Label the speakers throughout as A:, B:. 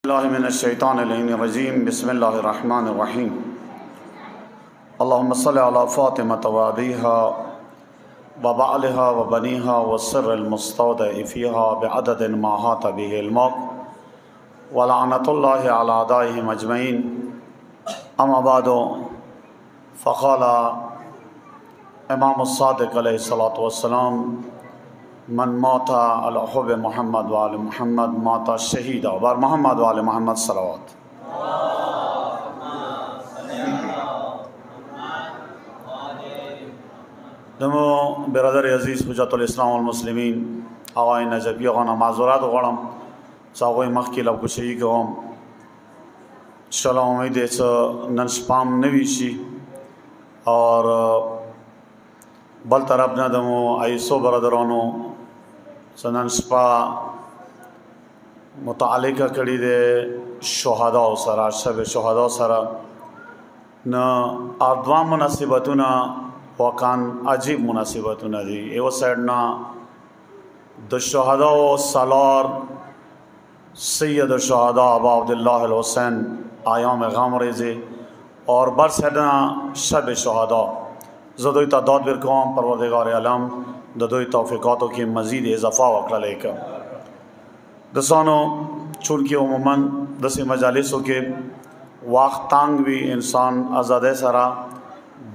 A: मिनश्शैतानिर्रजीम बिस्मिल्लाहिर्रहमानिर्रहीम अल्लाहुम्मा सल्लि अला फ़ातिमा व अबीहा व बालिहा व बनीहा व सिर्रिल मुस्तौदअ फ़ीहा बिअददिन मा अहाता बिही इल्मुक व लअनतुल्लाहि अला अदाइहिम अजमईन अम्मा बअदु फ़क़ाल इमाम सादिक़ अलैहिस्सलातु वस्सलाम मन माता अला हुब्बि मोहम्मद व आले मोहम्मद माता शहीदा वर मोहम्मद व आले मोहम्मद सलावत। दमो बिरादर अजीज़ हुज्जतुल इस्लाम वल मुस्लिमीन आवाई नजबिया गाना माज़ूरात गणम चागोई मखकी लब कुशई गम इंशाअल्लाह उम्मीद है नन स्पाम नवीशी और बल तरफ न दमो आइसो बरदरानो सनन स्पा मुतालिका कड़ी दे शहादा सरा शब शहादा सरा न आदवा मुनासिबतुना वकान अजीब मुनासिबतुना दी एवं साइड ना द शहादा सालार सैयद शहादा अबा अब्दुल्लाह अल हुसैन आयाम गामरेज़े और बर साइडना शब शहादा ज़दोई तादाद बिरकौम परवरदिगार आलम ददोई तौफ़ीक़ातों की मज़ीद इज़ाफ़ा वक़्ला लेकर दसानो चूँकि उमूमन दस मजालिसों के वाक़ तांग भी इंसान आज़ादे सरा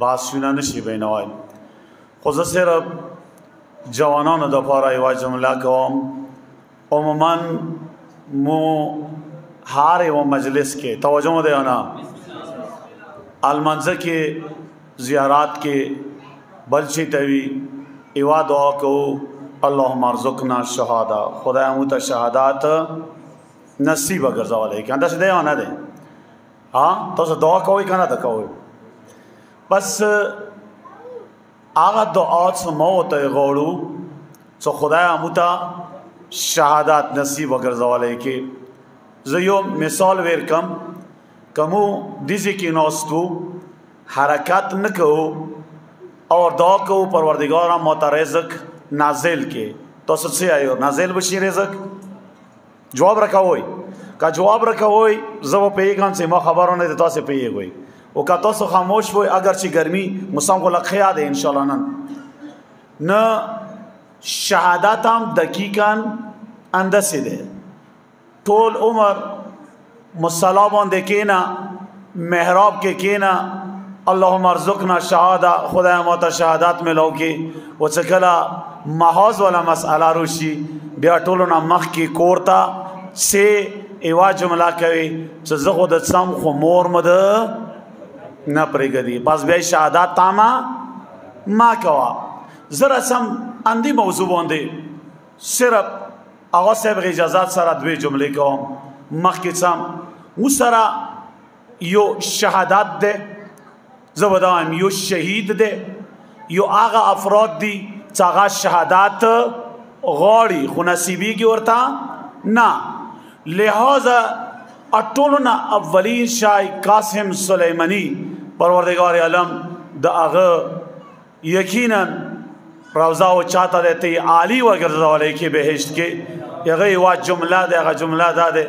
A: बासुना नशी बेनवाई खुद सिर्फ जवानों दफारा व जुमला कौम उमूमन मु हार व मजलिस के तवज्जो दे ना अलमंज़र के ज़ियारात के बल्ची तवी इवा दुआ को अल्लाहुम्मा अर्ज़ुक़ना शहादा खुदा मुत शहादात नसीब गर्जा वाले क्या दस दे आना दे हाँ तो दुआ कोई कहना था कोई बस आगा दुआ से मौत गौड़ू सो खुदा मुता शहादात नसीब गर्जा वाले के ज़यो मिसाल वेर कमू दिज़ी की नौस्तु हरकत न कहो और दो कहो परवरदिगार मोता रिज़्क़ नाजिल के तो सबसे आयो नाजिल बशी रिज़्क़ जवाब रखा हुई का जवाब रखा हुई जब पेगन से माँ खबर होने तो से पे हुई वो का तो खामोश हुई अगर ची गर्मी मुसाम को लखया दे इंशाल्लाह न शहादत हम दकीकन अंदर से दे टोल उमर मुसलाबों देखे ना मेहराब के केना अल्लाहुम्मा अर्ज़ुक़ना शहादा खुदा मोता शहादात में लौके वो चकला महाज वाला मसला रुशी बिया टोलना मख की कोरता से एवा जुमला कवे ज़ख़ुद सम खुमोर मद न प्रेगदी बस बे शहादात तामा मा कवा ज़रा सम अंधी मौजू बोंदे सिर्फ आगा साहब इजाज़त सरा द्वे जुमले को मख की सम उस सरा यो शहादात दे ज़बदाम यो शहीद दे यो आगा अफराद दी चागा शहादात गौड़ी खुनसीबी की ओरता ना लिहाजा अटोलना अव्वलीन शाह कासिम सुलेमानी परवरदिगार आलम द आग यकीनन रवज़ा व चाहता देते आली वगैरह वाले के बहिश्त के यगे वा जुमला दे अगर जुमला दा दे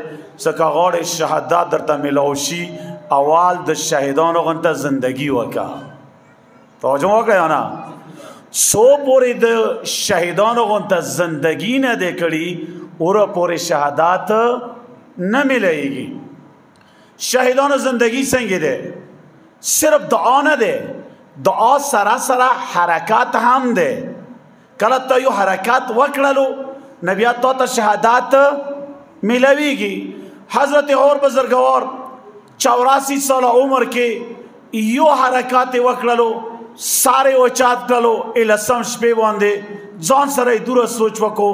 A: सका गौड़ शहादात दरता मिलाउशी अवाल द शहीदानों गंता जिंदगी वका तो जो गया ना सो पूरी द शहीदानों गंता जिंदगी न दे कड़ी और पूरे शहादात न मिलेगी शहीदानों जिंदगी संगे दे सिर्फ दुआ न दे दुआ सरा सरा हरकत हम दे कल तो यो हरकत वकड़ा लो नबिया तो शहादात मिलेगी हजरत और बुजुर्गवार 84 साल उम्र के यो हरकत वकड़लो सारे वचात कलो इलसम शपे बांधे जौन सरे दूर सोच वको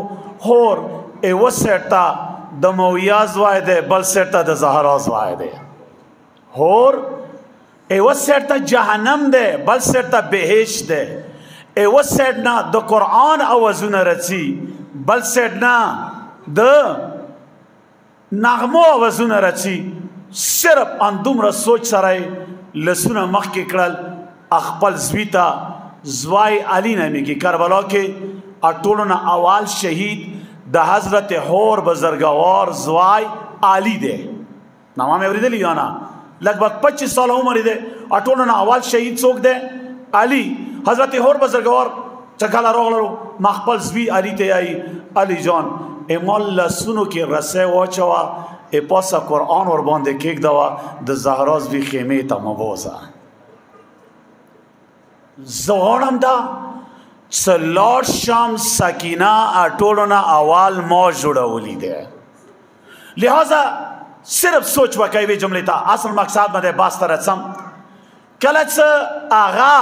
A: होर ए वसेटा द मौयाज वायदे बल सेटा द जहराज वायदे होर ए वसेटा जहन्नम दे बल सेटा बेहेश दे ए वसेटना द कुरान आवाजुन रची बल सेटना द नगमो आवाजुन रची सिर्फ अंदुम सोच सराय लसुना मख के कड़ल अखपल ज़वीता ज़वाई अली नमी की करबला के अटोलना अवाल शहीद द हज़रत होर बजरगवार ज़वाई आली दे نامه مې اورېدلي یا نه لګبګ 25 ساله عمر یې دی ټولو نه اول شهید څوک دی علي حضرت هور بزرګوار چې کله راغلو ما خپل زوی علي ته یایي علي جان ایمال لسونو کې رسۍ واچوه پاسه قرآن ور باندې کېږدوه د زهرا زوی خیمې ته مه بوځه زه غواړم دا څه لاړ شم سکینه ټولو نه اول ما جوړولی دی لہذا صرف سوچ وکوي وی جملې ته اصل مقصد باندې باس ته رسم کله چې هغه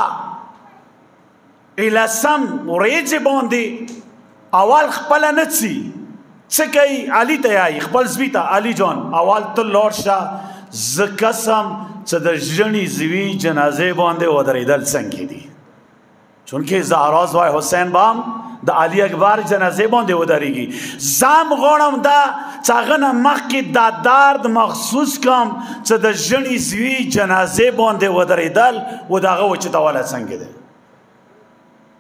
A: لسم ورځې باندې اول خپله نه څي څه کوي علي ته یایي خپل زوی ته علي جان اول ته لاړ شه زه قسم چې د ژڼې زوی جنازې باندې ودرېدل څنګه دي چونکې زهرا زوی حسین به هم د علي اکبر جنازې باندې ودرېږي زم غواړم دا چې هغه نه مخکې دا درد مخصوص کړم چې د ژڼې زوی جنازې باندې ودرېدل و د هغه وچتوالی څنګه دی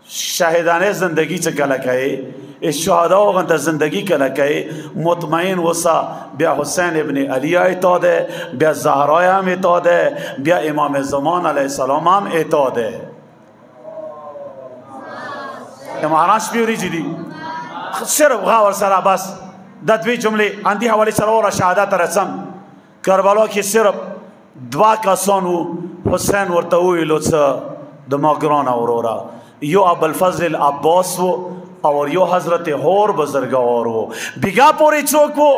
A: شاهدانه زندگی چه کله کوي شهدا غنته زندگی کله کوي مطمئن وسا بیا حسین ابن علی ایتا ده بیا زهرا هم ایتا ده بیا امام زمان علیه السلام هم ایتا ده امارانش بیوری جدی صرف غاور سره بس د دوی جمله اندی حوالی سره اور شهادت رسم کربلا کې صرف 2 کسانو حسین ورته ویلو څه د ما ګرانه ورورا یو ابوالفضل عباس و اور یو حضرت هور بزرگوار و بیگا پوری چوک و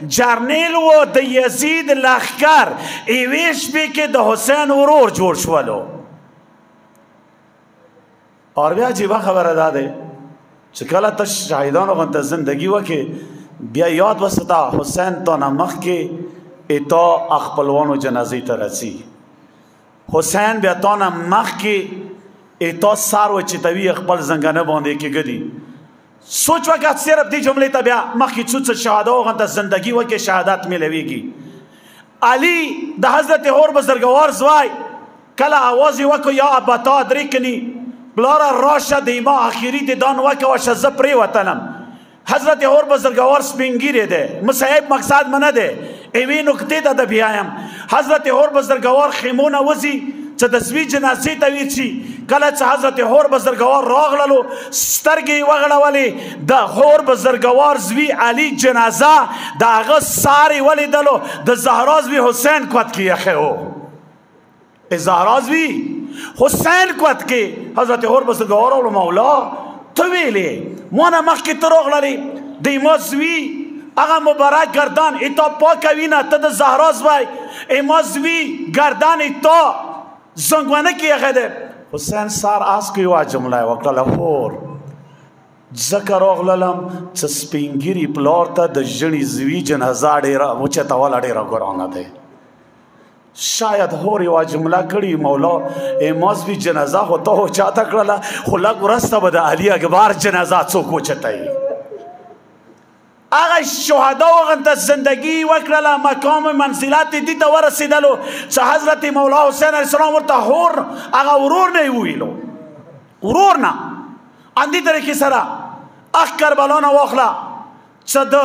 A: جرنیل و د یزید لخکر ایویش بی که د حسین ورور جوړ شولو اور بیا عجیبه خبره داده چې کله ته شهیدانو غنته زندگی وکې بیا یاد وستا حسین تا نه مخکې اتا خپلوانو جنازې ته رسي حسین بیا تا نه مخکې اتا سار و چتوی خپل زنګانه باندې کې ګدي سوچ وکړه صرف دې جملې ته بیا مخکې څو شهاده غنته زندگی وکې شهادت ملويږي علي د حضرت هور بزرګوار زوی کله आवाज وکړ یا ابتا درکني بلاره راشه د ما اخیری د دان وکړه شزه پرې وطنم حضرت هور بزرګوار سپینګیره ده مصیب مقصد منه ده ایوی نکته ته د بیایم حضرت هور بزرګوار خیمونه وزي چې د زوی جنازې ته ویچی کله چې حضرت هور بزرګوار راغللو سترګې وغړولې د هور بزرګوار زوی علي جنازه د هغه سارې ولیدلو د زهرا زوی حسین کوت کې یخه و زهرا زوی حسین کوت کې حضرت هور بزرګوار او مولا ته ویلې مونه مخکې ته راغللې د ما زوی هغه مبارک گردان اتا پاکوینه ته د زهرا زوی ما زوی گردان اتا زنگوانه کی اخده حسین سار آس که یو جمله وکړه هور ځکه راغللم چې سپینګیري پلار ته د ژڼې زوی جنازه ډېره اوچتواله ډېره ګرانه دی شاید هور یو جمله کړي مولا ما زوی جنازه خو ته اوچاته کړله خو لږ وروسته به د علي اکبر جنازه څوک اوچتوي هغه شهدا وغنته زندگی وکړله مقام منزلت دې ته ورسېدلو چې حضرت مولا حسین علیه السلام ورته هور هغه ورور نه یې وویلو ورور نه اندې طریقې سره اخ کربلا نه واخله چې د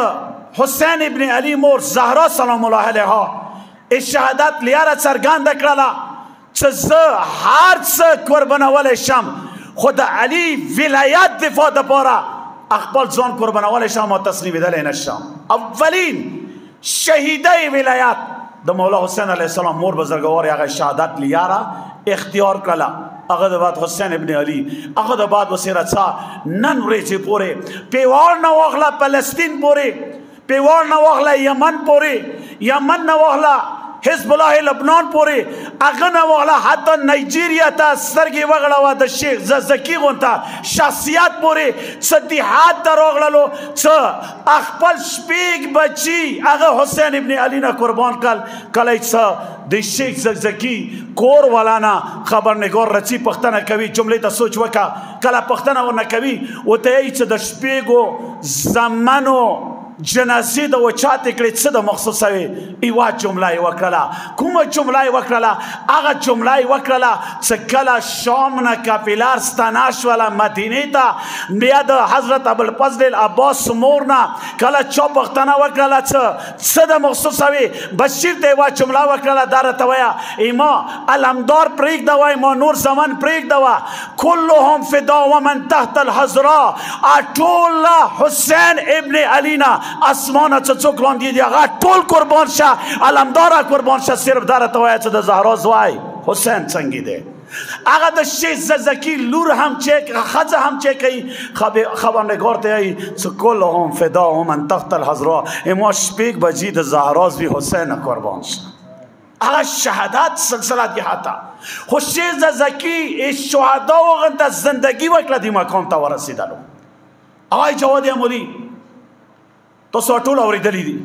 A: حسین ابن علي مور زهرا سلام الله علیها شهادت لیاره څرګنده کړله چې زه هر څه قربانولی شم خو د علي ولایت دفاع دپاره اخبار ځان قربانولی شم او تسلیمېدلی نشم اولین شهیده ولایت د مولا حسین علیه السلام مور بزرګوار هغه شهادت لیاره اختیار کړله هغه د بعد حسین ابن علي هغه د بعد وسیره څه نن ورځې پورې پیوار نه واخله فلسطین پورې پیوار نه واخله یمن پورې یمن نه واخله حزب الله لبنان پورې هغه نه واخله حتی نایجیریا ته سترګې وغړوه د شیخ زکي غونته شخصیت پورې څه دیهات ته راغللو څه خپل شپږ بچي هغه حسین ابن علي نه قربان کړل کله څه د شیخ زکي کور والا نه خبرنګار رچي پښتنه کوي جملې ته سوچ وکړه کله پښتنه ونه کوي ورته یې چې د شپږو زمنو جنازې د وچاتې کړې څه د مخصوصه وي یوه جمله یې وکړله کومه جمله یې وکړله هغه جمله یې وکړله چې کله شام نه کافله ستانه شوله مدینې ته بیا د حضرت ابوالفضل العباس مور نه کله چا پوښتنه وکړله څه د مخصوصه وي بشیر ته یوه جمله وکړله دا راته وایه ایما علمدار پرېږده وایي ما نور زمان پرېږده وه کلهم فدا ومن تحت الحضرا ټوله حسین ابن علی نه اسمانه چې څوک لاندې دي هغه ټول قربان شه علمداره قربان شه صرف دا راته وایه چې د زهرا زوی حسین څنګه دی هغه د شیخ زکزاکی لور هم چې ښځه هم چې کوي خبرنګار ته وایي چې کلهم فدا ومن تحت الحضرا ما شپږ بجې د زهرا زوی حسین قربان شه هغه شهادت سلسله دی حتی خو شیخ زکزاکی شهدا وغنته زندگی وکړه دې مقام ته ورسېدلو آقای جواد امولی تاسو ټول اورېدلي دي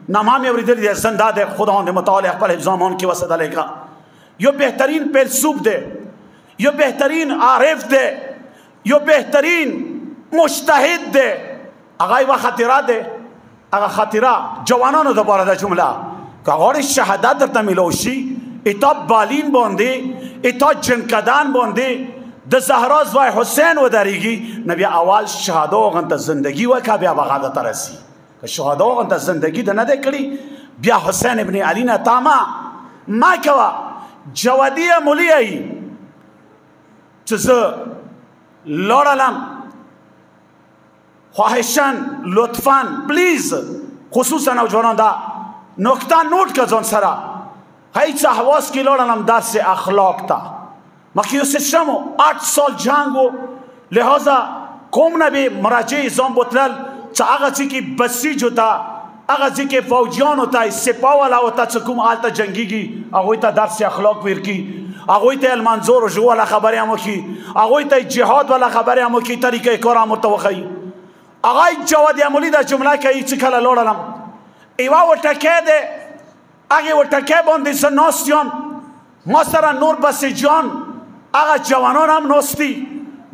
A: نامه مې اورېدلي دي زنده دی خداوند متعال خپل حفظامان کې وسدلی کا یو بهترین فیلسوف دی یو بهترین عارف دی یو بهترین مجتهد دی هغه یوه خاطره دی هغه خاطره جوانانو دپاره ده جمله که غواړې شهادت درته میلاو شي اتا بالین باندې اتا جنکدان باندې د زهرا زوی حسین ودرېږي نو بیا اول شهاده هغنته زندگی وکړه بیا به هغه ته رسي که شهاده هغنته زندگی ده نه دی کړي بیا حسین ابن علی نه تا ما کوه جوادی امولی ای چې زه لاړلم خواهشاً لطفاً پلیز خصوصا نوجوانان دا نکته نوٹ که ځان سره هیڅ حواس کې لاړلم درس اخلاق ته مخکې یو سیستم و 8 سال جنگ و لہذا قوم نه به مراجع ځان بوتلل چې هغه ځای کې بسیج وته هغه ځای کې فوجیان وته سپاه والا وته چې کوم هلته جنګېږي هغوی ته درس اخلاق ورکړي هغوی ته المنظور و ژو والا خبرې هم وکړي هغوی ته جهاد والا خبرې هم وکړي طریقه کار هم ورته وښیي هغه جواد امولی دا جمله کوي چې کله لاړلم یوه وټکی دی هغې وټکی باندې زه ناست یم ما سره نور بسیجان هغه جوانان هم ناست دي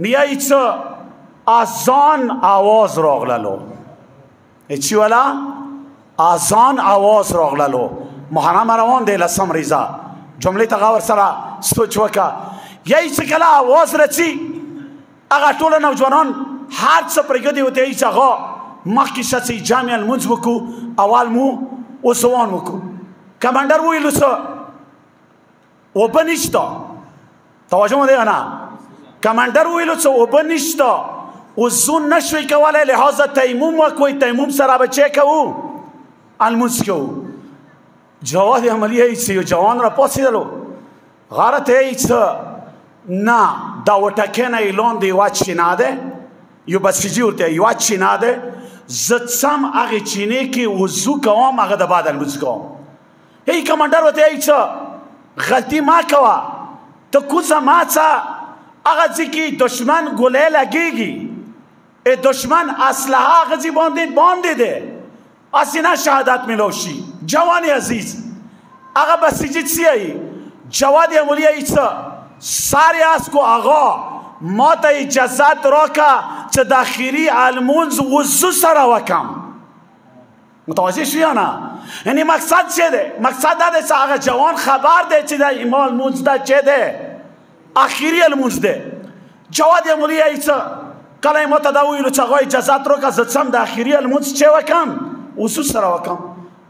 A: نیایي څه اذان آواز راغللو چی والا اذان آواز راغللو محرم روان دی لسم ریزه جملې ته غور سره سوچ وکړه یایي چې کله آواز رسي هغه ټوله نوجوانان هر څه پرېږدي ورته یایي چې هغه مخکې شه چې جامع لمونځ وکړو اول مو اوسوان وکړو کمانډر وویلو څه اوبه نشته توجه مو دی که نه کمانډر وویلو څه اوبه نشته وضو نشوی کولی لحاظه تیموم وکوی تیموم سره به چه کوو المونځ کوو جواد عملی یایي چې یو جوان را پاڅېدلو غاره ته یایي چې نه دا وټکی نه یې لاندې یوه چینه دی یو بسیجي ورته یوه چینه دی زه څم هغې چینې کې وضو کوم هغه د بعد المونځ کوم یایي کمانډر ورته یایي چې غلطي ما کوه ته کوڅه ما څه هغه ځای کې دشمن ګولۍ لګېږي دشمن اسلحه هغه ځای باندې دی هسې نه شهادت میلاو شي جوان عزیز هغه بسیجي څه یایي جواد امولی یایي څه سر یاست کو آقا ما ته اجازت راکه چې داخلي المونځ وضو سره وکم متوجه شو یا نه یعنی مقصد چه دی مقصد دا دی چې هغه جوان خبر دی چې دا ایمان المونځ دا چه دی آخري المونځ دی جواد امولی یایي څه کله یې ما ته دا وویلو چې هغه اجازت راکه زه څم د آخري المونځ چه وکم وضو سره وکم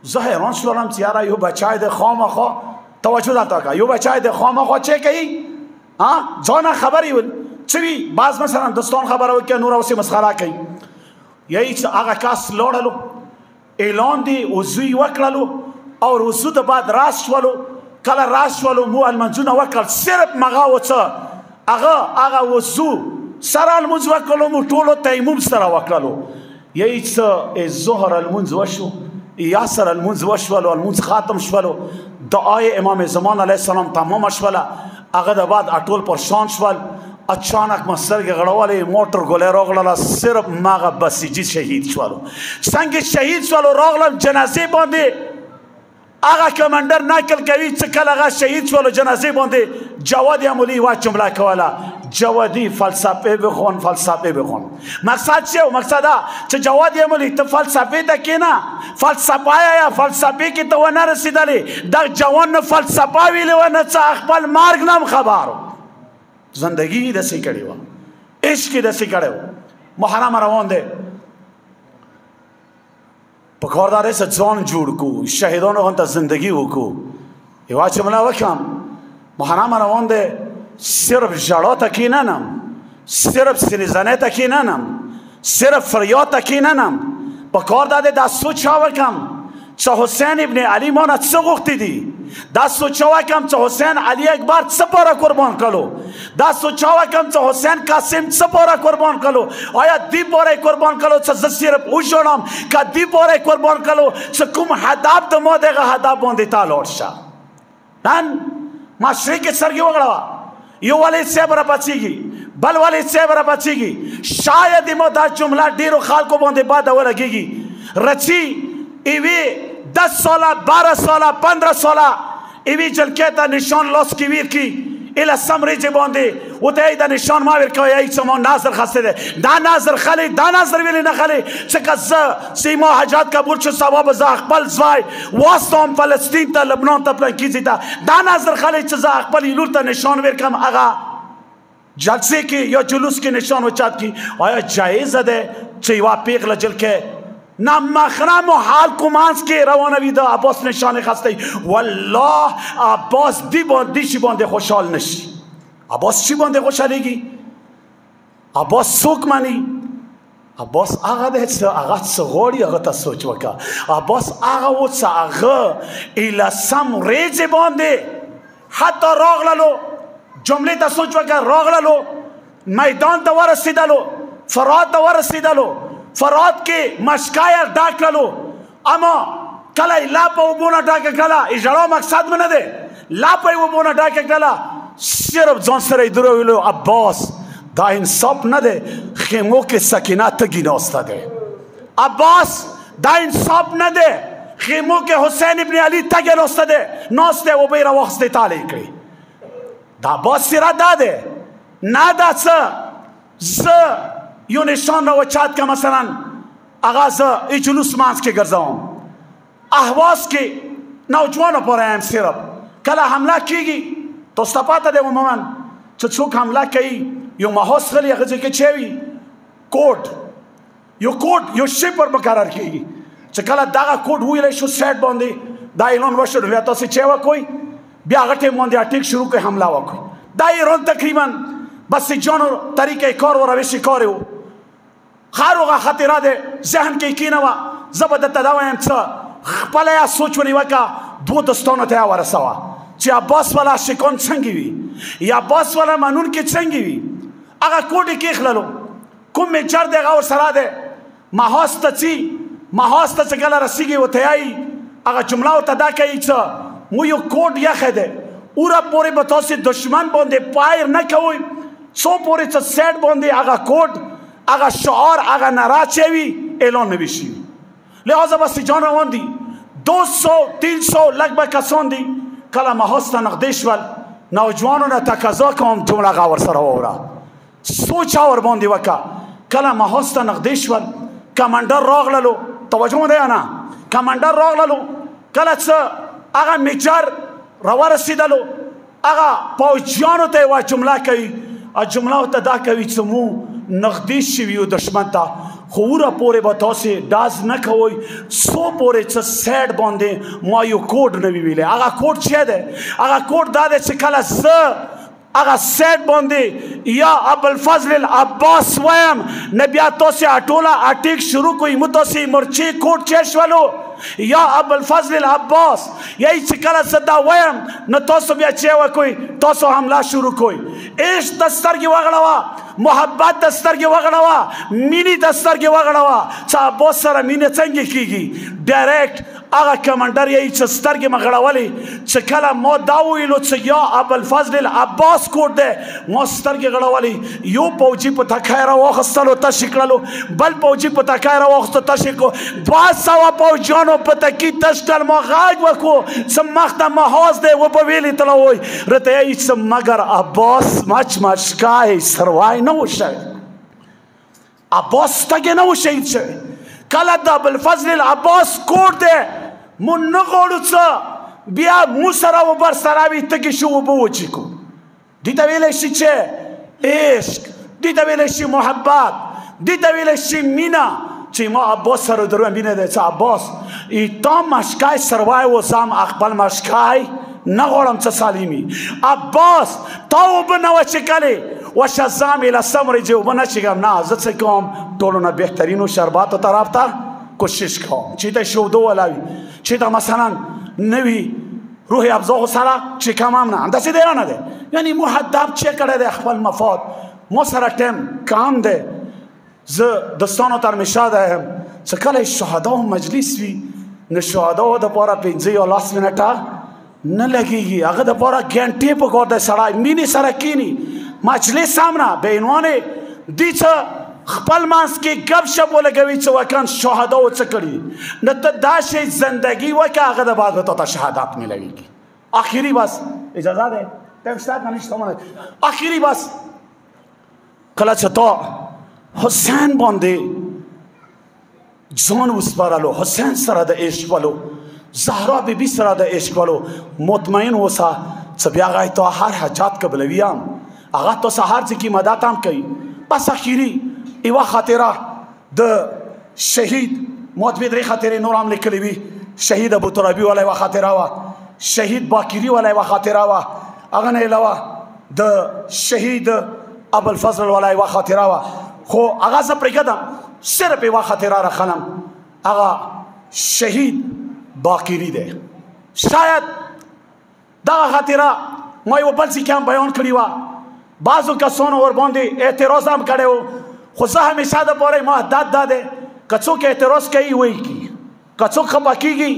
A: زه حیران شولم چې یاره یو بچی دی خامخا توجه دلته وکړه یو بچی دی خامخا چه کوي ځانه خبرې ول څه وي بعض مثلا دوستان خبره وکړي نور اوسې مسخره کوي یایي چې هغه کس لاړلو اعلان دی وضو یې وکړلو او وضو د بعد راست شولو کله راست شولو مو المنځونه وکړل صرف مغه و څه هغه وضو سره المونځ وکړلو مو ټولو تیموم سره وکړلو یایي چې ظهر المونځ وشو یا سره المونځ وشولو المونځ ختم شولو دعای امام زمان علیه السلام تمام شوله هغه د بعد ټول پرشان شول اچانک ما سترګې غړولې موټر ګولۍ راغلله صرف مغه بسیجي شهید شولو څنګه شهید شولو راغلم جنازې باندې هغه کمانډر نقل کوي چې کله هغه شهید شولو جنازې باندې جواد امولی یوه جمله کوله جوادی فلسفه بخون مقصد چیه؟ مقصد چه جواد یملی تو فلسفه تا کی نه فلسفه یا فلسفه کی تو نرسیدلی در جوان فلسفه ویلی و نه خپل مرگ نم خبرو زندگی دسی کړي و عشق دسی کړي محرم روان دی پکاردار سے ځان جوړ کو شهیدانو هنته زندگی وکړو یوا چې ملا وکم محرم روان دی صرف جړا تکي نه نم صرف سریزنه تکي نه نم صرف فریاد تکي نه نم پکاردار دا سوچ وکم چې حسین ابن علی مونږ څه غوښتي دي دا سوچ وکم چې حسین علی اکبر څه پورا قربان کړو دا سوچ وکم چې حسین قاسم څه پورا قربان کړو آیا دی پورا قربان کړو چې صرف وښونم کا دی پورا قربان کړو چې کوم هدف ته مو دغه هدف باندې تعالی ورشه نن مشرق سرګي وګړه یو والد صاحب را پاتېږي بل والد صاحب را پاتېږي شاید مو دا جمله ډیرو خلکو باندې باد ولګيږي رچی ایوی 10 ساله 12 ساله 15 ساله ایوی جلکه تا نشان لاس کی ویر کی الا سمری جه باندې و ته دا نشان ما ور کوي ای سمو ناظر خسته ده دا ناظر خلی دا ناظر ویل نه خلی څنګه سیما حاجات قبول شو ثواب ز خپل زوی واسطم فلسطین ته لبنان ته پلان کیږي دا ناظر خلی چې ز خپل لور ته نشان ور کم اغا جلسه کې یا جلوس کې نشان وچات کی آیا جایز ده چې وا پیغله جلکه نه مخرم و حال کمانس که روانوی دا عباس نشانه خسته والله عباس دی چی بانده خوشحال نشی عباس چی بانده خوشحالیگی عباس سوک منی عباس آغا ده چه آغا چه غوری آغا تا سوچ وکا عباس آغا و چه آغا ایلا سم ریج بانده حتی راغلالو جمله تا سوچ وکا راغلالو میدان تا ورسیدالو فراد تا ورسیدالو فراد کې مشکایر ډاکلو اما کله لا په وبونه ډاک کله اجړو مقصد منه ده لا په وبونه ډاک کله صرف ځان سره درو ویلو عباس دا انصاف نه ده خیمو کې سکینات تګیناسته ده عباس دا انصاف نه ده خیمو کې حسین ابن علی تګیناسته ده ناسته و بیره وخت تعالی کړی دا عباس سره ده نه دا څه یو نشان را وچات که مثلا آغاز ای جلوس مانس که گرزاؤں احواز که نوجوانو پرایم صرف کلا حمله کیگی تو استپاتا ده مومن چه چوک حمله کهی یو محاس خلی اغزی که چهوی کود یو شیپر مقرر کیگی چه کلا داغا کود ہوئی لیشو سیٹ باندی دا ایلان وشد ہویا تا سی چهوه کوئی بیا غٹه باندی اٹیک شروع که حمله وکوی دا ایران تقریبا بس جانو طریقه کار و روش کاری و خاروغا خطراده ذهن که کینوا زبدت دوایم چه خپلیا سوچ ونی وکا دو دستانو تیا ورسوا چی عباس والا شکون چنگی وی یا عباس والا منون که چنگی وی اگا کوٹی کیخ للو کم می جر دے غور سراده محاستا چی محاستا چگل رسیگی و تیایی اگا جملو تدا کئی چه مو یو کوٹ یخده اورا پوری بتاسی دشمن بانده پایر نکوی سو پوری چه سیٹ بانده اگا کوٹ اگا شعار اگا نرا چوی اعلان نویشی لحاظا بس جان روان دی 200-300 لگ کسان دی کلا محاستا نقدش ول نوجوانو نا تقاضا کام جمله غور سر آورا سوچ آور باندی وکا کلا محاستا نقدش ول کماندر راغللو توجه ده یا نه کماندر راغللو کلا چه اگا میجر روا رسیدلو اگا پاوجیانو ته و جمله کوي ا جمله ته دا کوي چې مو نقدش شوی و دشمن تا خورا پوره با تاسي داز نه کوي سو پوره چې سیټ باندې ما یو کوډ نه ویلې هغه کوډ چه ده هغه کوډ دا ده چې کله ز هغه سیټ باندې یا ابوالفضل العباس ویم نبی تاسي اټولا اټیک شروع کوي مو تاسي مرچی کوډ چه شولو یا ابوالفضل العباس یہی چکل صدا ویم نہ تاسو بیا چیوا کوئی تاسو حملہ شروع کوئی عشق دستر کی وغڑوا محبت دستر کی وغڑوا مینی دستر کی وغڑوا چا بہت سارا مینی چنگی کی گی ډایرکټ هغه کمانډر یې چې سترګې مې غړولې چې کله ما دا وویلو چې یا ابوالفضل العباس کوټ دی ما سترګې غړولې یو پوجي په تکای راواخیستلو تشې کړلو بل پوجي په تکای راواخیستو تشې کړو 200 پوجیانو په تکي تش کړل ما غږ وکړو چې مخ ته محاذ دی وبه ویلې تله وایي راته یې چې مګر عباس مچکای سروای نه و شوی عباس تګې نه و شهید شوی کله د ابوالفضل العباس کوټ دی مو نه غواړو څه بیا مو سره و بر سره وي تږي شو اوبه وچیکو دې ته ویلی شي چې عشق دې ته ویلی شي محبت دې ته ویلی شي مینه چې ما عباس سره درو مینه دی چې عباس تا مشکای سروای و زم خپل مشکای نه غواړم څه سالمي عباس تا اوبه نه وچکلې وشزام الى سمر جو اوبه نه چکم نه زه څه کوم ټولو نه بهترینو شرباتو طرف ته کوشش کوم چې ته شودو ولاوي چې ته مثلا نوي روح افزا سره چې کم هم نه همداسې دی نه دی یعنی مهدب چې کړی دی خپل مفاد ما سره ټیم کم دی زه دوستانو ته همیشه ده یم چې کله شهداو مجلس وي نو شهداو دپاره 5 یا 10 منټه نه لګېږي هغه دپاره ګنټې په کار دی سړی مینې سره کینی مجلس هم نه بې عنوانې دي چې خپل منځ کې گپ شپ ولګوي چې وکن شهداو څه کړي نه ته دا شی زندگی وکړه هغه د بعد به تا ته شهادت میلویږي آخري بس اجازه ده ټایم شته که نشته آخري بس کله چې تا حسین باندې ځان وسپارلو حسین سره د عشق ولو زهرا بیبي سره د عشق ولو مطمئن اوسه چې بیا هغه تا هر حاجات قبلوي هم هغه تا سهار چې کې مدد هم کوي بس آخري یوه خاطره د شهید مطبع درې خاطرې نور هم لیکلې وي شهید ابوترابي والا یوه خاطره وه شهید باقري والا یوه خاطره وه هغه نه علاوه د شهید ابوالفضل والا یوه خاطره وه خو هغه زه پرېږدم صرف یوه خاطره راخلم هغه شهید باقري دی شاید دغه خاطره ما یو بل ځای کې هم بیان کړې وه بعضو کسانو ورباندې اعتراض هم کړی و خو زه همیشه دپاره ما عادت دا دی که څوک اعتراض کوي ویل کړي که څوک خفه کېږي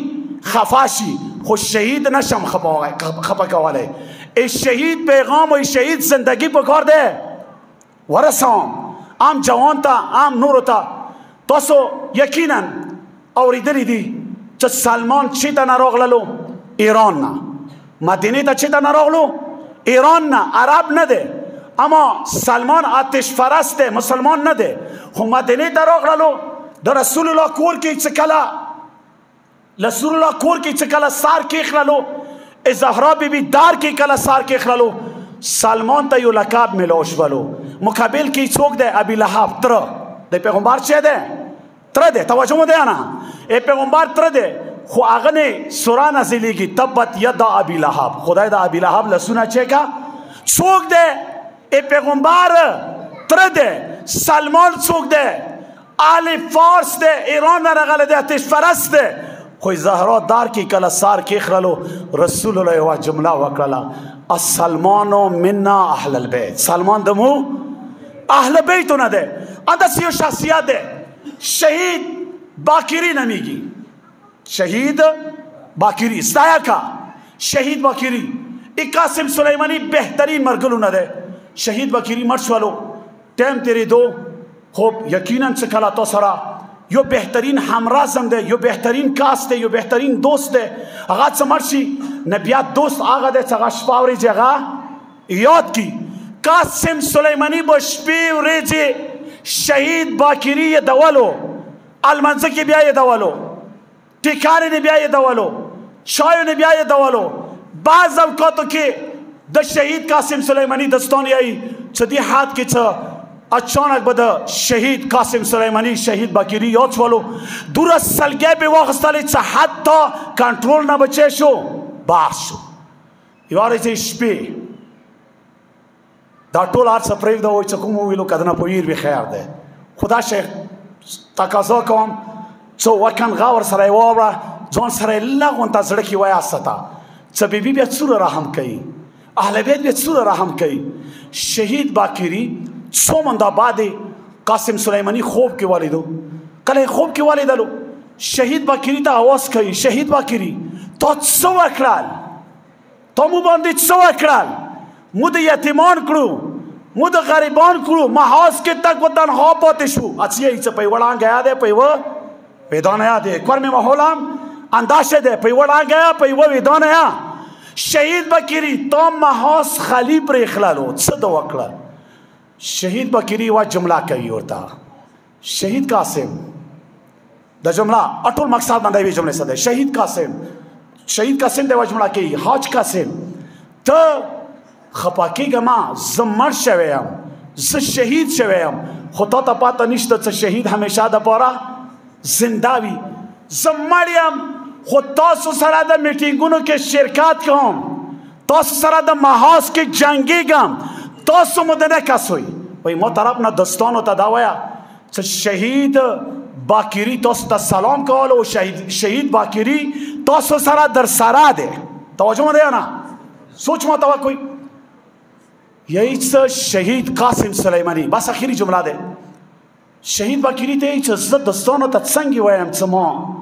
A: خفه شي خو شهید نشم خفه کولی شهید پیغام و شهید زندگی په کار دی ورسوم عام جوان ته عام نورو ته تاسو یقینا اورېدلي دي چې سلمان چېته نه راغللو ایران نه مدینې ته چېته نه راغلو ایران نه عرب نه دی اما سلمان آتش فرست دی مسلمان نه دی خو مدینې ته راغللو د رسول الله کور کې چې کله رسول الله کور کې چې کله سار کېښللو زهرا بیبي دار کې کله سار کېښللو سلمان ته یو لقب میلاو شولو مقابل کې څوک دی ابي لهب تره د پیغمبر چې دی تره دی توجه مو دی نه پیغمبر تره دی خو هغه نه سوره نازلېږي تبت یدا ابي لهب خدای د ابي لهب لسونه چېکه څوک دی پیغمبر تره دی سلمان څوک دی آل فارس دی ایران نه راغلی دی آتش فرست دی خو زهرا دار کې کله سار کېښللو رسول الله یوه جمله وکړله السلمانو منا اهل البیت سلمان د مو اهل بیتو نه دی همداسې یو شخصیت دی شهید باقري نومیږي شهید باقري ستایه کا شهید باقري قاسم سلیمانی بهترین مرګلو نه دی شهید باقري مړ شولو ټایم تېرېدو خب یقینا چې کله تا سره یو بهترین همرازم دی یو بهترین کاس دی یو بهترین دوست دی هغه څه مړ شي نه بیا دوست هغه دی چې هغه شپه ورځې هغه یاد کړي قاسم سلیمانی به شپې ورځې شهید باقري یادولو المنځه کې بیا یادولو ټیکارې نه بیا یادولو چایو نه بیا یادولو بعض اوقاتو کې د شهید قاسم سلیمانی دستان یایي چې دې حد کې څه اچانک به د شهید قاسم سلیمانی شهید باقري یاد شولو دوره سلګۍ به واخیستلې چې حتی کنټرول نه بچی شو بحث شو یوه ورځ شپې دا ټول هر څه پرېږده وایي چې کوم وویلو که د نه پوهیر به خیر دی خو دا شی تقاضا کوم څه وکن غور سره یې واوره ځان سره یې لږ غونته زړه کې ویاسته چې بیبي بیا څومره رحم کوي اهل بیت بیا څومره رحم کوي شهید باقري څو منده بعد قاسم سلیمانی خوب کې ولیدو کله خوب کې ولیدلو شهید باقری ته اواز کوي شهید باقری تا څه وکړل تا مو باندې څه وکړل مو د یتیمان کړو مو د غریبان کړو محاذ کې تک و تنها پاتې شو اچھا ایسا پیوڑان گیا دے پیو ویدان آیا دے ایک بار میں محولام انداز دے پیوڑان گیا پیو ویدان آیا شهید باقری تا محاذ خالی پر اخلالو څه د وکړل شهید باقری وا جمله کوي ورته شهید قاسم د جمله اټول مقصد باندې وی جمله څه ده شهید قاسم د جمله کوي حاج قاسم ته خپاکیږه ما زه مړ شوی یم زه شهید شوی یم خو تا ته پاته نشته چې شهید همیشه دپاره زنده وي زه مړ یم خو تاسو سره د میټینګونو کې شرکت کوم تاسو سره د محاذ کې جنګیږم تاسو مو د نه کسوئ وایي ما طرف نه دوستانو ته دا وایه چې شهید باقری تاسو ته سلام کول او شهید باقری تاسو سره در سره دی توجه مده یا نه سوچ ما توقعی یہی چه شهید قاسم سلیمانی بس اخیری جمله ده شهید باقری ته چې زه دوستانو ته څنګه وایم چې ما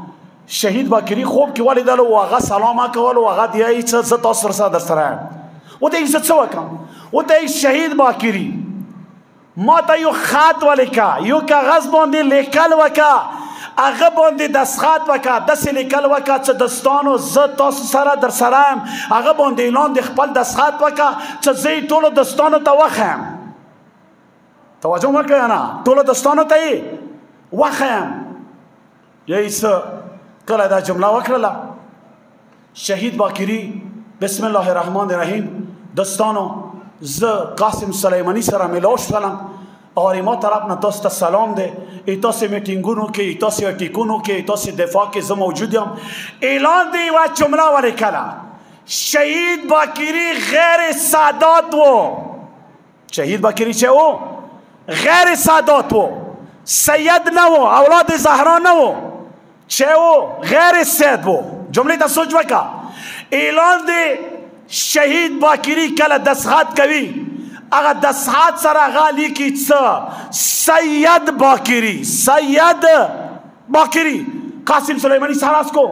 A: شهید باقری خوب کې ولیدل او هغه سلام کول او هغه دی چې زه تاسو سره در سره و ته عزت څه وکم و ته شهید باقری ما ته یو خط ولیکا یو کاغذ باندې لیکل وکا هغه باندې دستخط وکا داسې لیکل وکا چې دوستانو زه تاسو سره در سره یم هغه باندې اعلان د خپل دستخط وکا چې زه ټولو دوستانو ته وښیم توجه وکړئ نه ټولو دوستانو ته یې وښیم یی څه کله دا جمله وکړله شهید باقری بسم الله الرحمن الرحیم دوستانو زه قاسم سلیمانی سره ملاو شولم اور ما طرف نه تاسو ته سلام دی تاسو میټینګونو کې تاسو ټیکونو کې تاسو دفاع کې زه موجود یم اعلان دی و جمله ولیکله شهید باقری غیر سادات و شهید باقری چه و غیر سادات و سید نه و اولاد زهرا نه و چه و غیر سید و جمله ته سوچ وکا اعلان دی شهید باقری کله دستخط کوي اگر دستخط سره غالی کی څه سید باقری قاسم سلیمانی سراس کو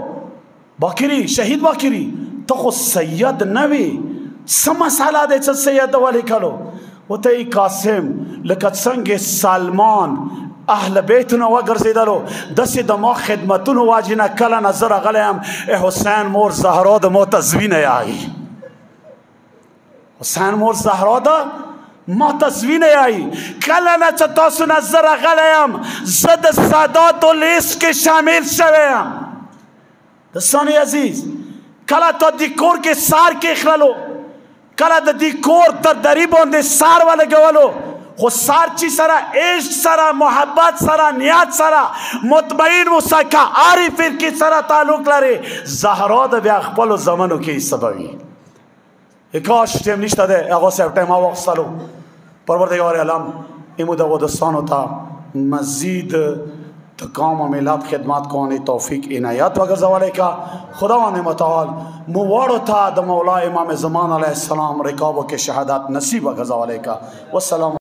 A: باقری شهید باقری تو خو سید نوی څه مساله ده چې سید ولیکلو وته قاسم لکه څنګه سلمان اهل بیتونه وګرځېدلو داسې د ما خدمتونو واجې نه کله نظر غلی یم حسین مور زهرا د ما تزوینه یایي حسین مور زهرا د ما تصویر آئی کله نه چې تاسو نظر غلی یم زه د ساداتو لیست کې شامل شوی یم دوستان عزیز کله تا دی کور کې سار کې خللو کله د دی کور تر دری باندې سار ولګولو خو سار چی سره عشق سره محبت سره نیت سره مطمئن اوسه که هرې فرقې سره تعلق لري زهرا د بیا خپلو زمنو کې سبوي کاش ټیم نشته دی هغه صاحب ټیم واخیستلو پروردگار عالم ایمو د دوستانو ته مزید تکام و ملت خدمت کنی توفیق عنایت وگرځولی که خداوند متعال موارو ته د مولا امام زمان علیه السلام رکابو کې شهادت نصیب وگرځولی که والسلام